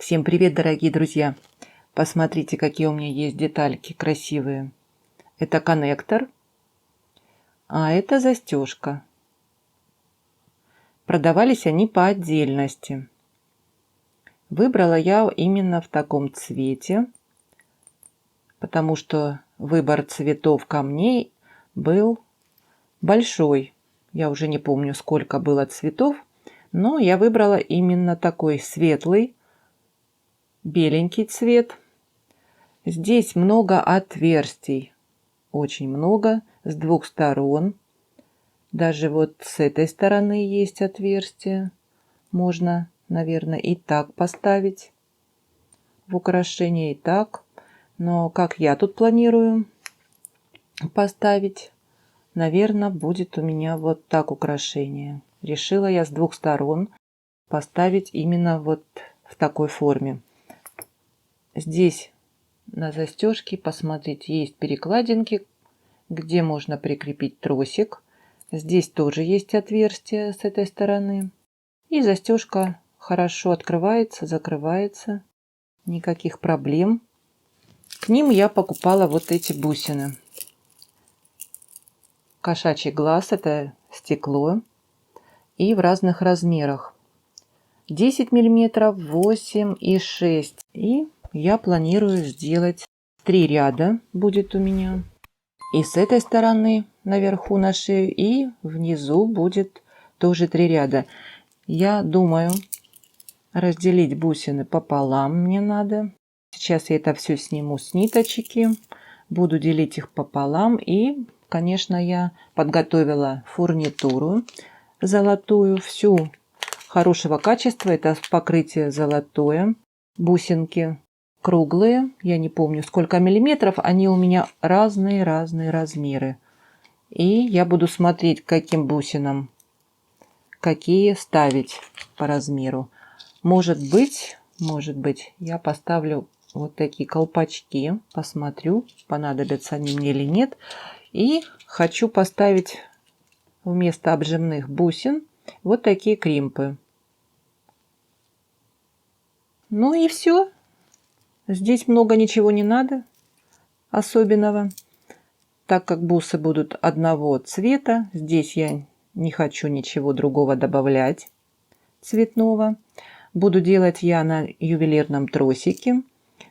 Всем привет, дорогие друзья! Посмотрите, какие у меня есть детальки красивые. Это коннектор, а это застежка. Продавались они по отдельности. Выбрала я именно в таком цвете, потому что выбор цветов камней был большой. Я уже не помню, сколько было цветов, но я выбрала именно такой светлый, беленький цвет. Здесь много отверстий, очень много, с двух сторон. Даже вот с этой стороны есть отверстие. Можно, наверное, и так поставить в украшение, и так. Но как я тут планирую поставить, наверное, будет у меня вот так украшение. Решила я с двух сторон поставить именно вот в такой форме. Здесь на застежке, посмотрите, есть перекладинки, где можно прикрепить тросик. Здесь тоже есть отверстие с этой стороны. И застежка хорошо открывается, закрывается. Никаких проблем. К ним я покупала вот эти бусины. Кошачий глаз, это стекло. И в разных размерах. 10 мм, 8 и 6. И я планирую сделать 3 ряда будет у меня. И с этой стороны наверху на шею, и внизу будет тоже 3 ряда. Я думаю разделить бусины пополам мне надо. Сейчас я это все сниму с ниточки. Буду делить их пополам. И, конечно, я подготовила фурнитуру золотую. Всю хорошего качества. Это покрытие золотое. Бусинки круглые. Я не помню, сколько миллиметров. Они у меня разные размеры. И я буду смотреть, каким бусинам какие ставить по размеру. Может быть, я поставлю вот такие колпачки. Посмотрю, понадобятся они мне или нет. И хочу поставить вместо обжимных бусин вот такие кримпы. Ну и все. Здесь много ничего не надо особенного. Так как бусы будут одного цвета, здесь я не хочу ничего другого добавлять цветного. Буду делать я на ювелирном тросике.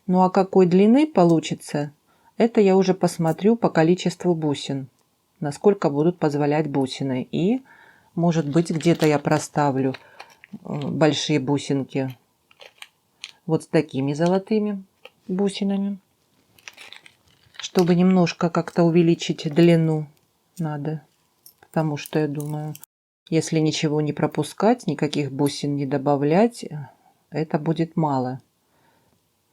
Ну а какой длины получится, это я уже посмотрю по количеству бусин. Насколько будут позволять бусины. И может быть где-то я проставлю большие бусинки вот с такими золотыми бусинами. Чтобы немножко как-то увеличить длину надо. Потому что я думаю, если ничего не пропускать, никаких бусин не добавлять, это будет мало.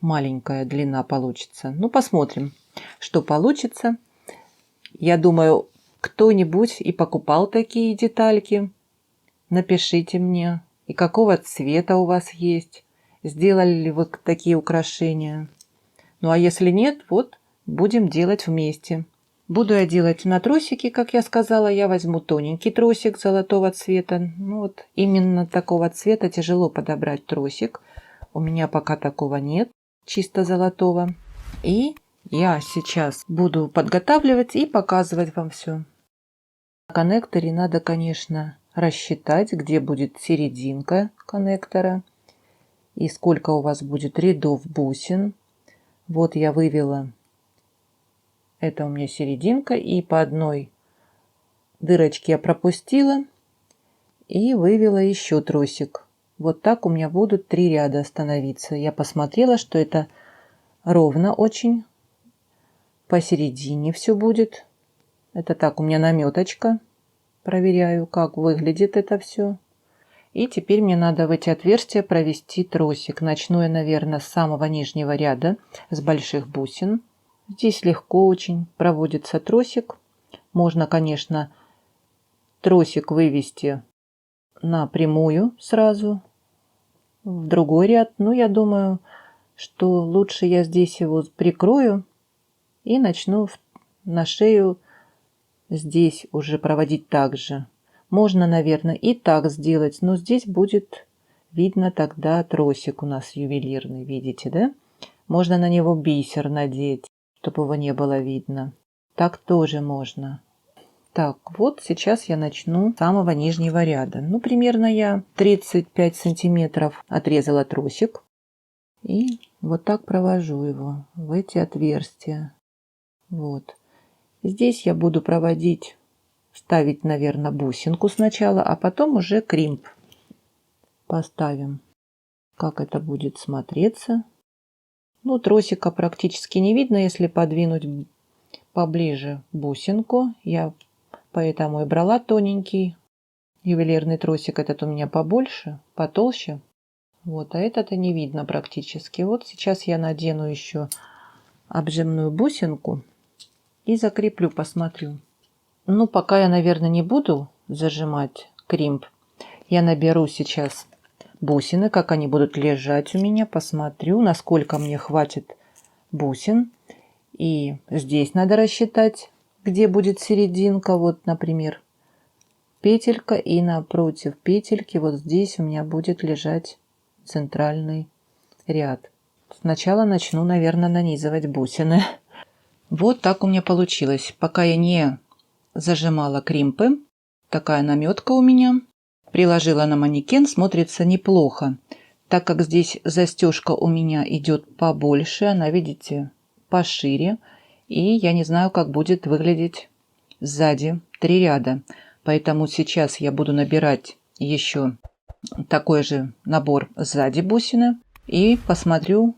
Маленькая длина получится. Ну, посмотрим, что получится. Я думаю, кто-нибудь и покупал такие детальки. Напишите мне, и какого цвета у вас есть. Сделали ли вы такие украшения. Ну, а если нет, вот будем делать вместе. Буду я делать на тросике, как я сказала, я возьму тоненький тросик золотого цвета. Ну вот именно такого цвета тяжело подобрать тросик. У меня пока такого нет, чисто золотого. И я сейчас буду подготавливать и показывать вам все. На коннекторе надо, конечно, рассчитать, где будет серединка коннектора и сколько у вас будет рядов бусин. Вот я вывела. Это у меня серединка, и по одной дырочке я пропустила и вывела еще тросик. Вот так у меня будут 3 ряда становиться. Я посмотрела, что это ровно очень. Посередине все будет. Это так, у меня наметочка. Проверяю, как выглядит это все. И теперь мне надо в эти отверстия провести тросик. Начну я, наверное, с самого нижнего ряда, с больших бусин. Здесь легко очень проводится тросик. Можно, конечно, тросик вывести напрямую сразу в другой ряд. Но я думаю, что лучше я здесь его прикрою и начну на шею здесь уже проводить так же. Можно, наверное, и так сделать, но здесь будет видно тогда тросик у нас ювелирный, видите, да? Можно на него бисер надеть, чтобы его не было видно. Так тоже можно. Так, вот сейчас я начну с самого нижнего ряда. Ну, примерно я 35 сантиметров отрезала тросик. И вот так провожу его в эти отверстия. Вот. Здесь я буду проводить, ставить, наверное, бусинку сначала, а потом уже кримп поставим. Как это будет смотреться. Ну, тросика практически не видно, если подвинуть поближе бусинку. Я поэтому и брала тоненький ювелирный тросик. Этот у меня побольше, потолще. Вот, а этот и не видно практически. Вот сейчас я надену еще обжимную бусинку и закреплю, посмотрю. Ну, пока я, наверное, не буду зажимать кримп. Я наберу сейчас бусины, как они будут лежать у меня. Посмотрю, насколько мне хватит бусин. И здесь надо рассчитать, где будет серединка. Вот, например, петелька. И напротив петельки вот здесь у меня будет лежать центральный ряд. Сначала начну, наверное, нанизывать бусины. Вот так у меня получилось. Пока я не зажимала кримпы, такая наметка у меня. Приложила на манекен, смотрится неплохо. Так как здесь застежка у меня идет побольше, она, видите, пошире. И я не знаю, как будет выглядеть сзади 3 ряда. Поэтому сейчас я буду набирать еще такой же набор сзади бусины. И посмотрю,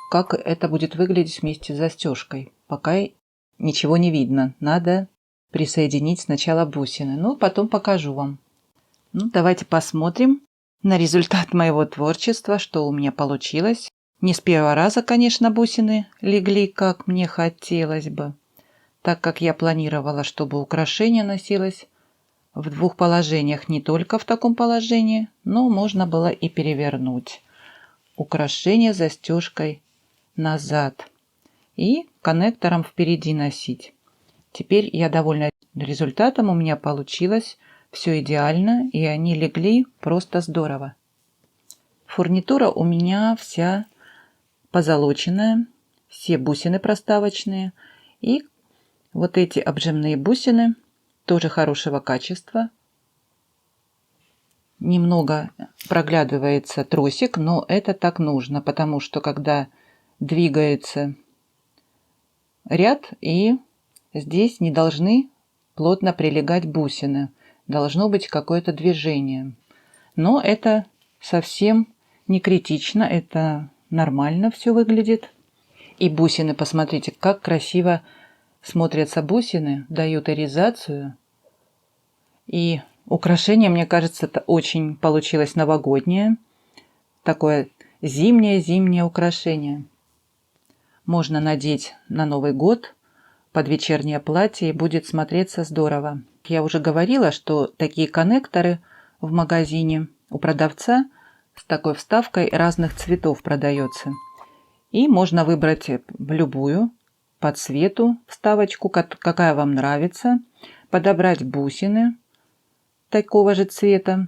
как это будет выглядеть вместе с застежкой. Пока ничего не видно. Надо присоединить сначала бусины. Ну, потом покажу вам. Ну, давайте посмотрим на результат моего творчества, что у меня получилось. Не с первого раза, конечно, бусины легли, как мне хотелось бы, так как я планировала, чтобы украшение носилось в 2 положениях, не только в таком положении, но можно было и перевернуть украшение застежкой назад и коннектором впереди носить. Теперь я довольна результатом, у меня получилось все идеально, и они легли просто здорово. Фурнитура у меня вся позолоченная, все бусины проставочные, и вот эти обжимные бусины тоже хорошего качества. Немного проглядывается тросик, но это так нужно, потому что когда двигается ряд, и здесь не должны плотно прилегать бусины, должно быть какое-то движение. Но это совсем не критично, это нормально все выглядит. И бусины, посмотрите, как красиво смотрятся бусины, дают иризацию. И украшение, мне кажется, это очень получилось новогоднее. Такое зимнее украшение. Можно надеть на Новый год под вечернее платье, и будет смотреться здорово. Я уже говорила, что такие коннекторы в магазине у продавца с такой вставкой разных цветов продается. И можно выбрать любую по цвету вставочку, какая вам нравится, подобрать бусины такого же цвета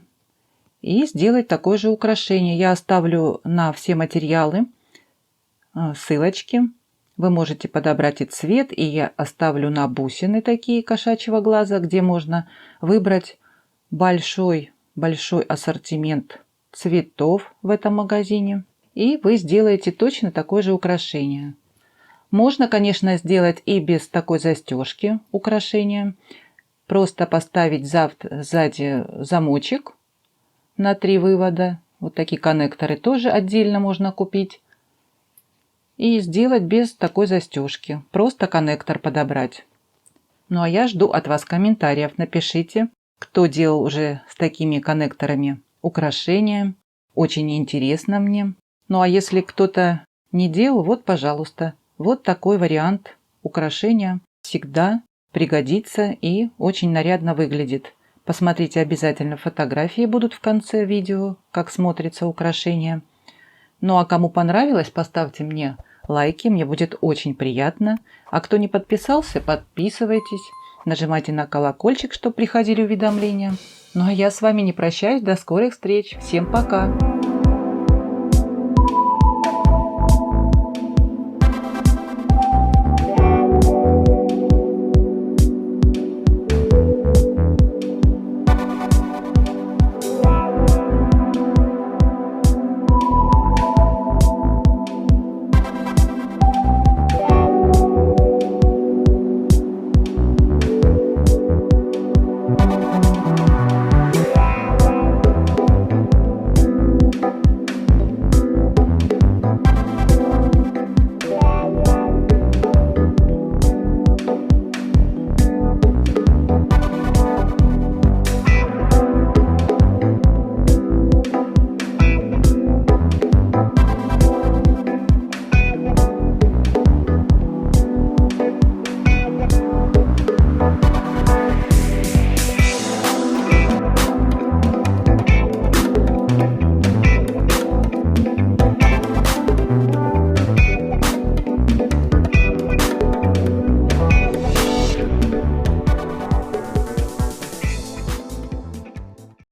и сделать такое же украшение. Я оставлю на все материалы ссылочки. Вы можете подобрать и цвет, и я оставлю на бусины такие кошачьего глаза, где можно выбрать большой ассортимент цветов в этом магазине. И вы сделаете точно такое же украшение. Можно, конечно, сделать и без такой застежки украшения. Просто поставить сзади замочек на 3 вывода. Вот такие коннекторы тоже отдельно можно купить. И сделать без такой застежки. Просто коннектор подобрать. Ну а я жду от вас комментариев. Напишите, кто делал уже с такими коннекторами украшения. Очень интересно мне. Ну а если кто-то не делал, вот, пожалуйста, вот такой вариант украшения всегда пригодится и очень нарядно выглядит. Посмотрите обязательно, фотографии будут в конце видео, как смотрится украшение. Ну а кому понравилось, поставьте мне лайки, мне будет очень приятно. А кто не подписался, подписывайтесь, нажимайте на колокольчик, чтобы приходили уведомления. Ну а я с вами не прощаюсь, до скорых встреч, всем пока!